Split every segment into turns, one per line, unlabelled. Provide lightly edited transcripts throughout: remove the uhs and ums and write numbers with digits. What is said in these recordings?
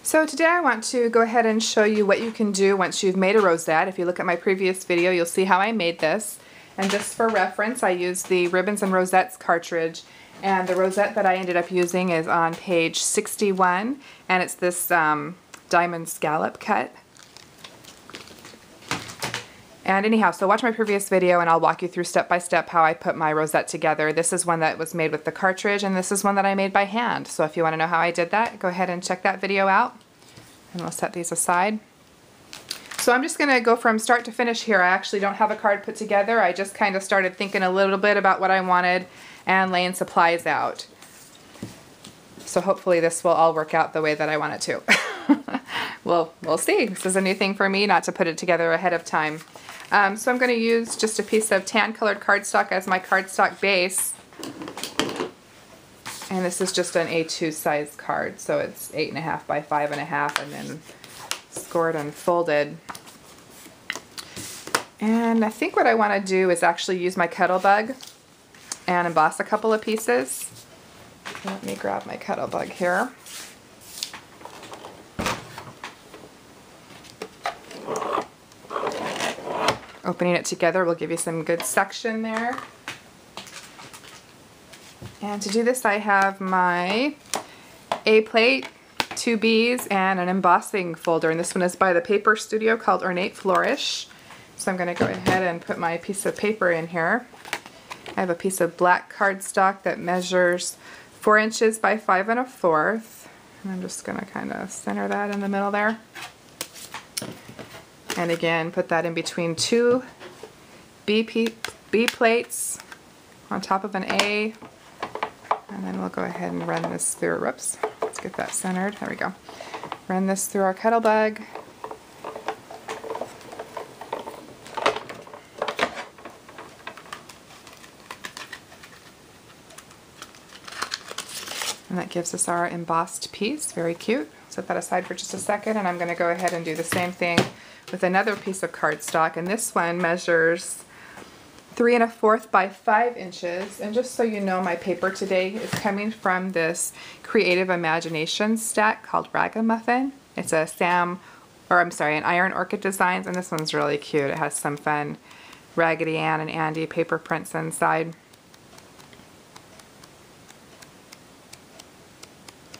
So today I want to go ahead and show you what you can do once you've made a rosette. If you look at my previous video, you'll see how I made this. And just for reference, I used the Ribbons and Rosettes cartridge, and the rosette that I ended up using is on page 61, and it's this diamond scallop cut. And anyhow, so watch my previous video and I'll walk you through step by step how I put my rosette together. This is one that was made with the cartridge, and this is one that I made by hand. So if you want to know how I did that, go ahead and check that video out. And we'll set these aside. So I'm just going to go from start to finish here. I actually don't have a card put together. I just kind of started thinking a little bit about what I wanted and laying supplies out. So hopefully this will all work out the way that I want it to. Well, we'll see. This is a new thing for me, not to put it together ahead of time. So I'm going to use just a piece of tan colored cardstock as my cardstock base. And this is just an A2 size card, so it's 8.5 by 5.5 and then scored and folded. And I think what I want to do is actually use my Cuttlebug and emboss a couple of pieces. Let me grab my Cuttlebug here. Opening it together will give you some good suction there. And to do this, I have my A plate, 2 Bs, and an embossing folder. And this one is by the paper studio called Ornate Flourish. So I'm going to go ahead and put my piece of paper in here. I have a piece of black cardstock that measures 4 inches by 5 1/4. And I'm just going to kind of center that in the middle there. And again, put that in between 2 B plates on top of an A. And then we'll go ahead and run this through. Whoops, let's get that centered. There we go. Run this through our Cuttlebug. And that gives us our embossed piece. Very cute. Set that aside for just a second, and I'm going to go ahead and do the same thing with another piece of cardstock, and this one measures 3 1/4 by 5 inches. And just so you know, my paper today is coming from this Creative Imagination stack called Ragamuffin. It's a an Iron Orchid Designs, and this one's really cute. It has some fun Raggedy Ann and Andy paper prints inside.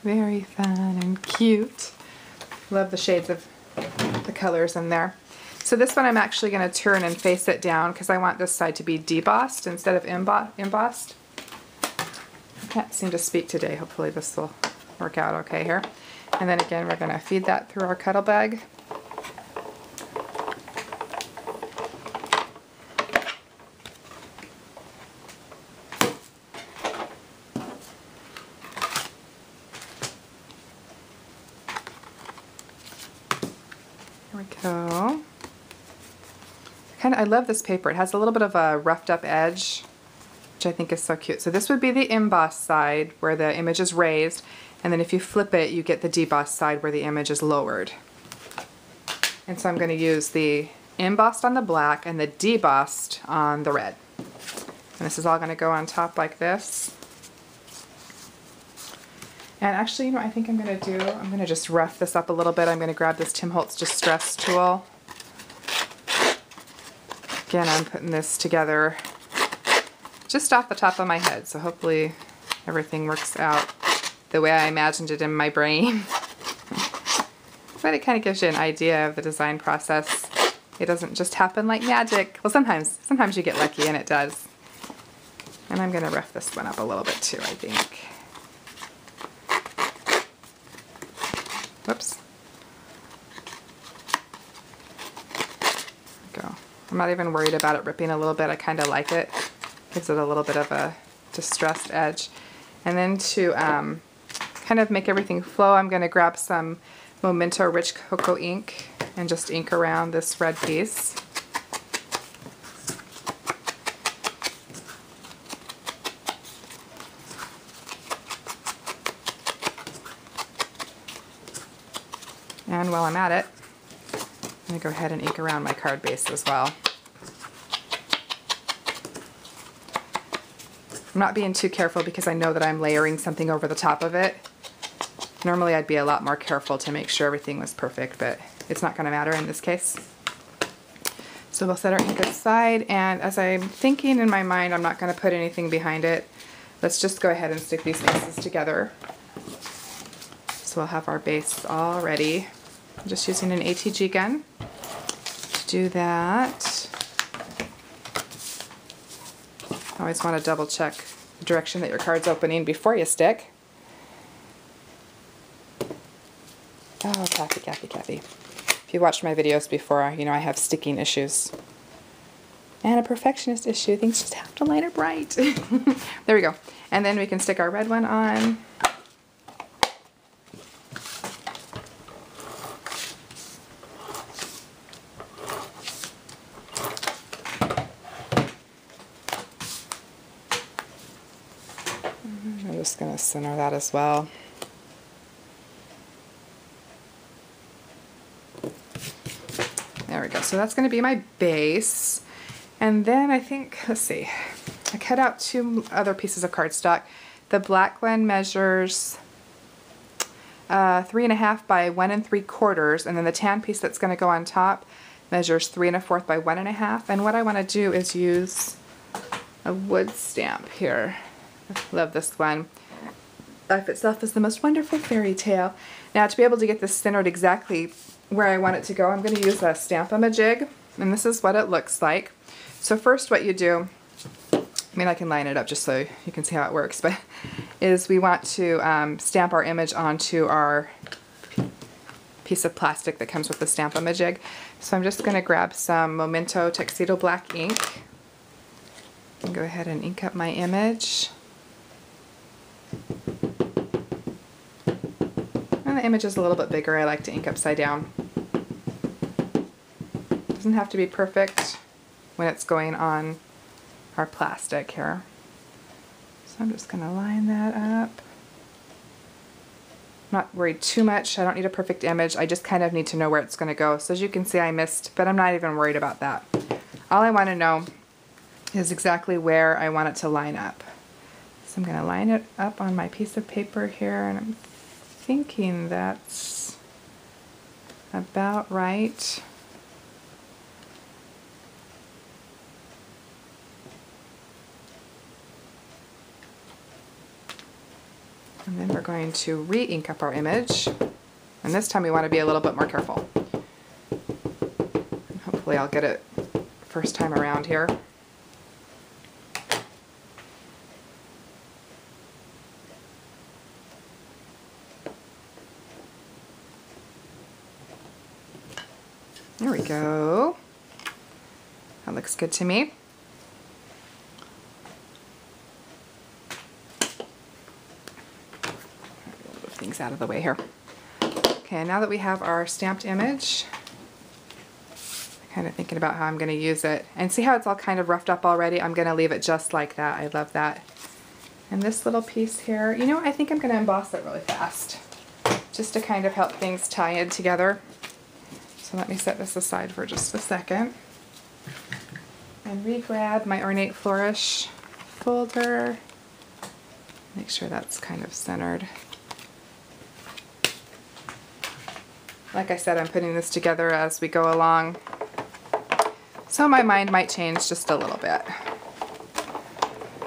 Very fun and cute. Love the shades of the colors in there. So this one I'm actually going to turn and face it down because I want this side to be debossed instead of embossed. I can't seem to speak today. Hopefully this will work out okay here. And then again, we're going to feed that through our Cuttlebug. There we go. I love this paper. It has a little bit of a roughed up edge, which I think is so cute. So this would be the embossed side where the image is raised, and then if you flip it, you get the debossed side where the image is lowered. And so I'm going to use the embossed on the black and the debossed on the red. And this is all going to go on top like this. And actually, you know what I think I'm going to do? I'm going to just rough this up a little bit. I'm going to grab this Tim Holtz Distress tool. Again, I'm putting this together just off the top of my head, so hopefully everything works out the way I imagined it in my brain. But it kind of gives you an idea of the design process. It doesn't just happen like magic. Well, sometimes you get lucky, and it does. And I'm going to rough this one up a little bit too, I think. Whoops. There we go. I'm not even worried about it ripping a little bit. I kind of like it. Gives it a little bit of a distressed edge. And then to kind of make everything flow, I'm going to grab some Memento Rich Cocoa ink and just ink around this red piece. And while I'm at it, I'm going to go ahead and ink around my card base as well. I'm not being too careful because I know that I'm layering something over the top of it. Normally I'd be a lot more careful to make sure everything was perfect, but it's not going to matter in this case. So we'll set our ink aside, and as I'm thinking in my mind, I'm not going to put anything behind it. Let's just go ahead and stick these pieces together. So we'll have our base all ready. I'm just using an ATG gun to do that. Always want to double check the direction that your card's opening before you stick. Oh, Kathy. If you watched my videos before, you know I have sticking issues. And a perfectionist issue. Things just have to line up right. There we go. And then we can stick our red one on. I'm just going to center that as well. There we go. So that's going to be my base. And then I think, let's see, I cut out 2 other pieces of cardstock. The black one measures 3.5 by 1 3/4, and then the tan piece that's going to go on top measures 3 1/4 by 1 1/2. And what I want to do is use a wood stamp here. I love this one. Life itself is the most wonderful fairy tale. Now, to be able to get this centered exactly where I want it to go, I'm going to use a Stamp-A-Ma-Jig, and this is what it looks like. So first what you do, I mean I can line it up just so you can see how it works, but is we want to stamp our image onto our piece of plastic that comes with the Stamp-A-Ma-Jig. So I'm just going to grab some Memento Tuxedo Black ink and go ahead and ink up my image. And the image is a little bit bigger. I like to ink upside down. Doesn't have to be perfect when it's going on our plastic here. So I'm just going to line that up. I'm not worried too much. I don't need a perfect image. I just kind of need to know where it's going to go. So as you can see, I missed, but I'm not even worried about that. All I want to know is exactly where I want it to line up. So I'm going to line it up on my piece of paper here, and I'm thinking that's about right. And then we're going to re-ink up our image, and this time we want to be a little bit more careful. And hopefully I'll get it first time around here. There we go. That looks good to me. Move things out of the way here. Okay, now that we have our stamped image, I'm kind of thinking about how I'm going to use it. And see how it's all kind of roughed up already? I'm going to leave it just like that. I love that. And this little piece here, you know, I think I'm going to emboss it really fast, just to kind of help things tie in together. So let me set this aside for just a second and re-grab my Ornate Flourish folder. Make sure that's kind of centered. Like I said, I'm putting this together as we go along, so my mind might change just a little bit.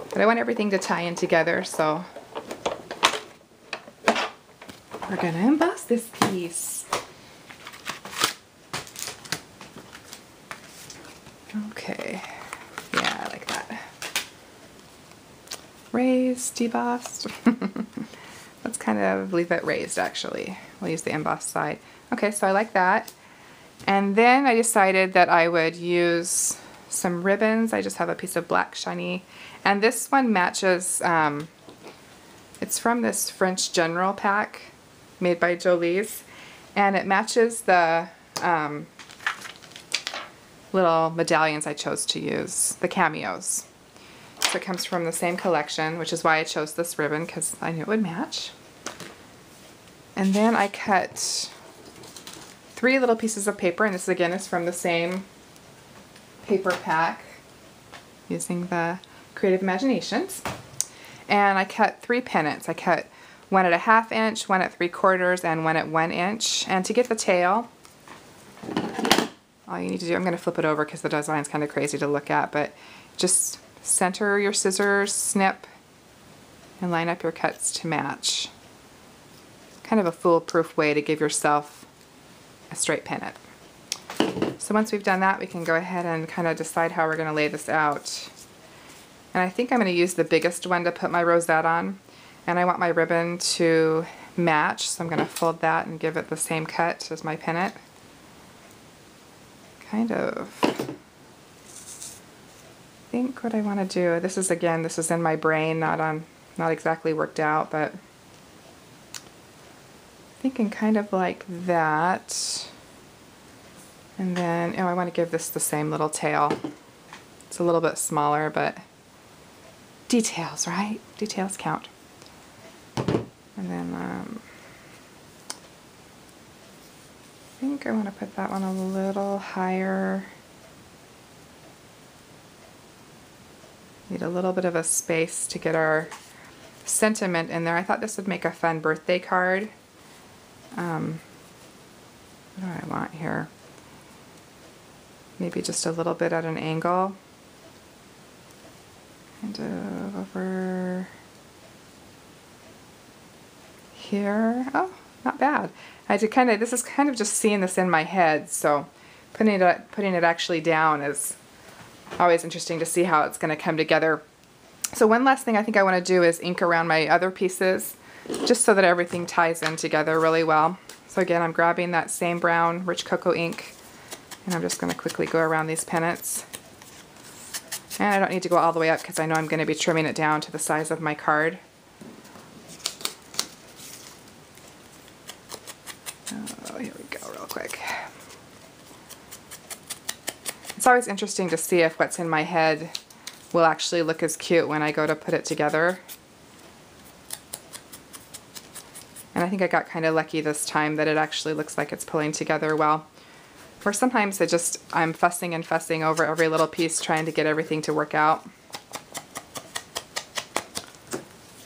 But I want everything to tie in together, so we're going to emboss this piece. Okay, yeah, I like that. Raised, debossed. Let's kind of leave it raised, actually. We'll use the embossed side. Okay, so I like that. And then I decided that I would use some ribbons. I just have a piece of black shiny. And this one matches, it's from this French General pack made by Jolie's. And it matches the little medallions I chose to use, the Cameos. So it comes from the same collection, which is why I chose this ribbon, because I knew it would match. And then I cut 3 little pieces of paper, and this again is from the same paper pack, using the Creative Imaginations. And I cut 3 pennants. I cut one at a 1/2 inch, one at 3/4, and one at 1 inch. And to get the tail, all you need to do, I'm going to flip it over because the design's kind of crazy to look at, but just center your scissors, snip, and line up your cuts to match. Kind of a foolproof way to give yourself a straight pennant. So once we've done that, we can go ahead and kind of decide how we're going to lay this out. And I think I'm going to use the biggest one to put my rosette on. And I want my ribbon to match, so I'm going to fold that and give it the same cut as my pennant. Kind of think what I want to do. This is, again, this is in my brain, not exactly worked out, but thinking kind of like that. And then, oh, I want to give this the same little tail. It's a little bit smaller, but details, right? Details count. And then I think I want to put that one a little higher. Need a little bit of a space to get our sentiment in there. I thought this would make a fun birthday card. What do I want here? Maybe just a little bit at an angle. Kind of over here. Oh, not bad. I did kind of, this is kind of just seeing this in my head, so putting it actually down is always interesting to see how it's going to come together. So one last thing I think I want to do is ink around my other pieces, just so that everything ties in together really well. So again, I'm grabbing that same brown rich cocoa ink, and I'm just going to quickly go around these pennants. And I don't need to go all the way up because I know I'm going to be trimming it down to the size of my card. Oh, here we go real quick. It's always interesting to see if what's in my head will actually look as cute when I go to put it together. And I think I got kind of lucky this time that it actually looks like it's pulling together well. Or sometimes I'm fussing and fussing over every little piece trying to get everything to work out.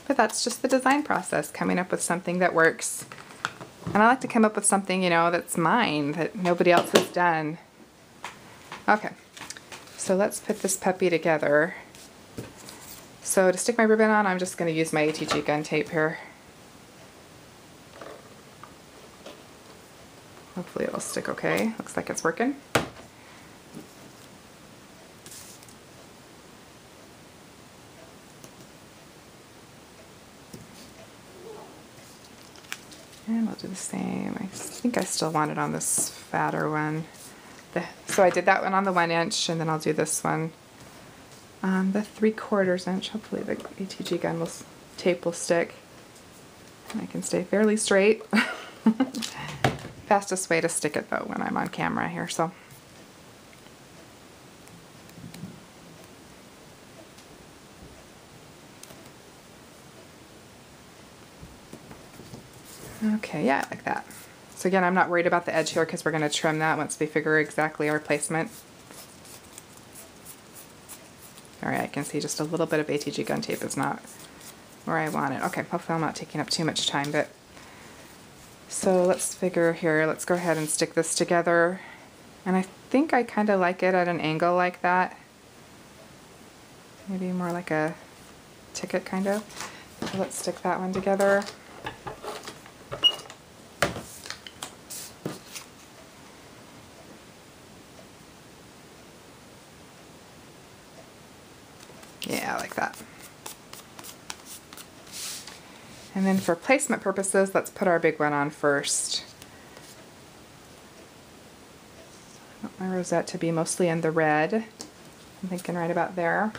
But that's just the design process, coming up with something that works. And I like to come up with something, you know, that's mine, that nobody else has done. Okay, so let's put this puppy together. So to stick my ribbon on, I'm just going to use my ATG gun tape here. Hopefully it'll stick okay. Looks like it's working. And we'll do the same. I think I still want it on this fatter one. So I did that one on the 1 inch, and then I'll do this one on the 3/4 inch. Hopefully the ATG gun tape will stick. And I can stay fairly straight. Fastest way to stick it though when I'm on camera here, so. Okay, yeah, like that. So again, I'm not worried about the edge here because we're going to trim that once we figure exactly our placement. Alright, I can see just a little bit of ATG gun tape is not where I want it. Okay, hopefully I'm not taking up too much time, but so let's figure here, let's go ahead and stick this together. And I think I kind of like it at an angle like that. Maybe more like a ticket kind of. So let's stick that one together. Yeah, like that. And then for placement purposes, let's put our big one on first. I want my rosette to be mostly in the red. I'm thinking right about there.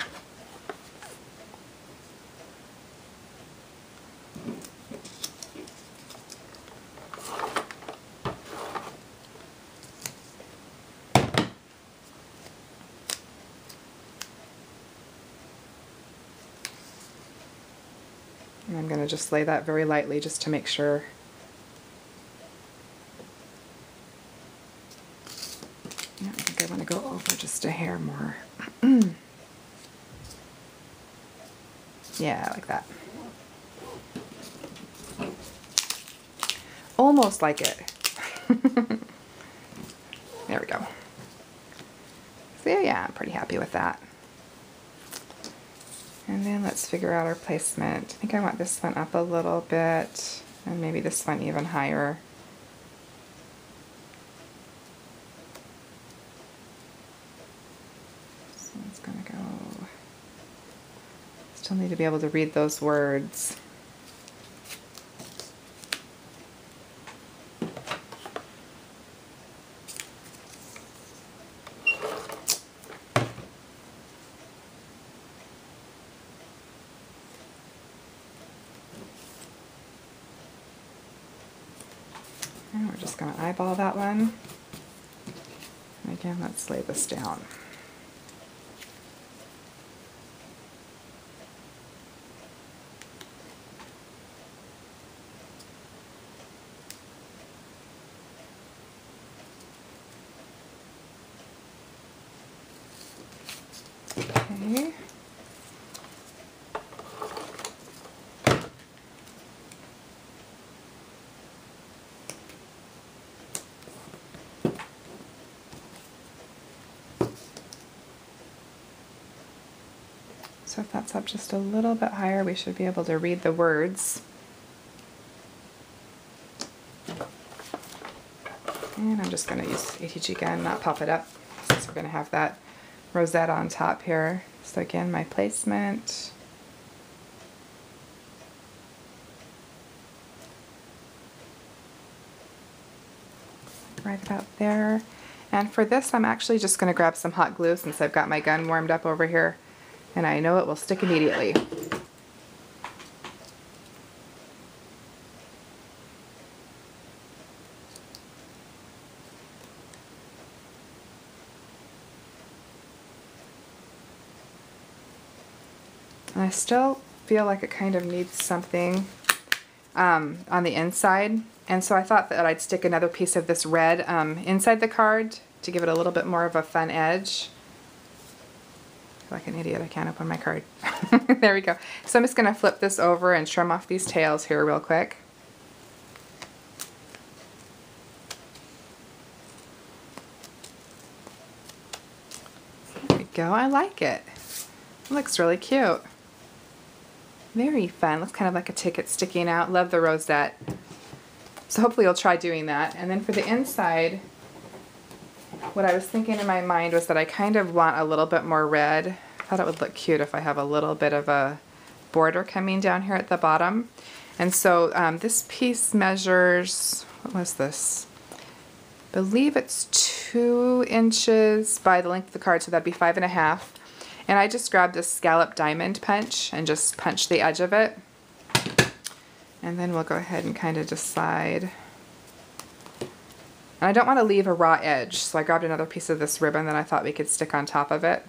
And I'm going to just lay that very lightly just to make sure. Yeah, I think I want to go over just a hair more. Yeah, like that. almost like it. There we go. So yeah, I'm pretty happy with that. And then let's figure out our placement. I think I want this one up a little bit, and maybe this one even higher. This one's gonna go. Still need to be able to read those words. And we're just going to eyeball that one. And again, let's lay this down. Okay. So if that's up just a little bit higher, we should be able to read the words. And I'm just going to use ATG again, not pop it up, since we're going to have that rosette on top here. So again, my placement. Right about there. And for this, I'm actually just going to grab some hot glue since I've got my gun warmed up over here. And I know it will stick immediately. And I still feel like it kind of needs something on the inside. And so I thought that I'd stick another piece of this red inside the card to give it a little bit more of a fun edge. Like an idiot, I can't open my card. There we go. So I'm just going to flip this over and trim off these tails here real quick. There we go. I like it. It looks really cute. Very fun. Looks kind of like a ticket sticking out. Love the rosette. So hopefully you'll try doing that. And then for the inside, what I was thinking in my mind was that I kind of want a little bit more red. I thought it would look cute if I have a little bit of a border coming down here at the bottom. And so this piece measures, what was this? I believe it's 2 inches by the length of the card, so that'd be 5.5. And I just grabbed this scallop diamond punch and just punched the edge of it. And then we'll go ahead and kind of decide. And I don't want to leave a raw edge, so I grabbed another piece of this ribbon that I thought we could stick on top of it.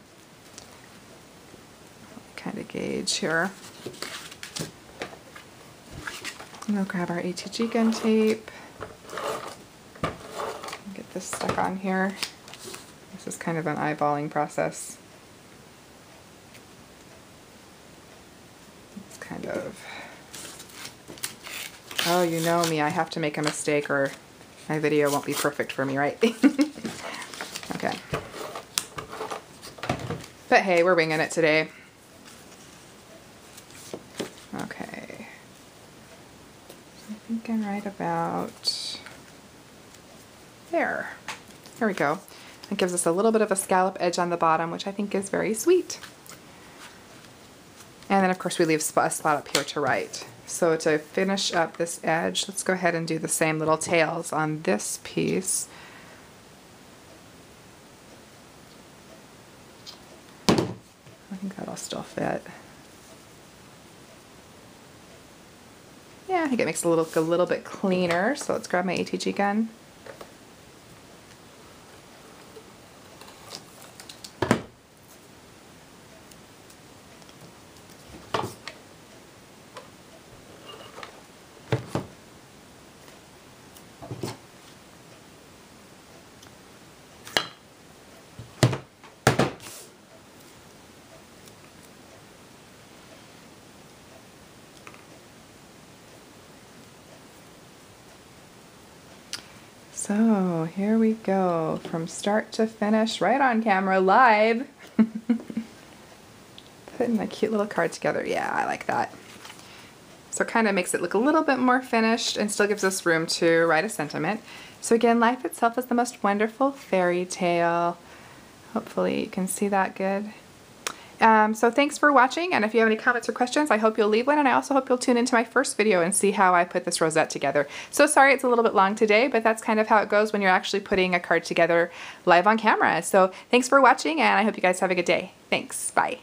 Kind of gauge here. And we'll grab our ATG gun tape. Get this stuck on here. This is kind of an eyeballing process. It's kind of... Oh, you know me, I have to make a mistake or my video won't be perfect for me, right? Okay. But hey, we're winging it today. Okay. I'm thinking right about there. There we go. It gives us a little bit of a scallop edge on the bottom, which I think is very sweet. And then of course we leave a spot up here to write. So to finish up this edge, let's go ahead and do the same little tails on this piece. I think that'll still fit. Yeah, I think it makes it look a little bit cleaner. So let's grab my ATG gun. So here we go, from start to finish, right on camera, live. Putting a cute little card together. Yeah, I like that. So it kind of makes it look a little bit more finished and still gives us room to write a sentiment. So again, life itself is the most wonderful fairy tale. Hopefully you can see that good. So thanks for watching, and if you have any comments or questions, I hope you'll leave one, and I also hope you'll tune into my first video and see how I put this rosette together. So sorry it's a little bit long today, but that's kind of how it goes when you're actually putting a card together live on camera. So thanks for watching, and I hope you guys have a good day. Thanks. Bye.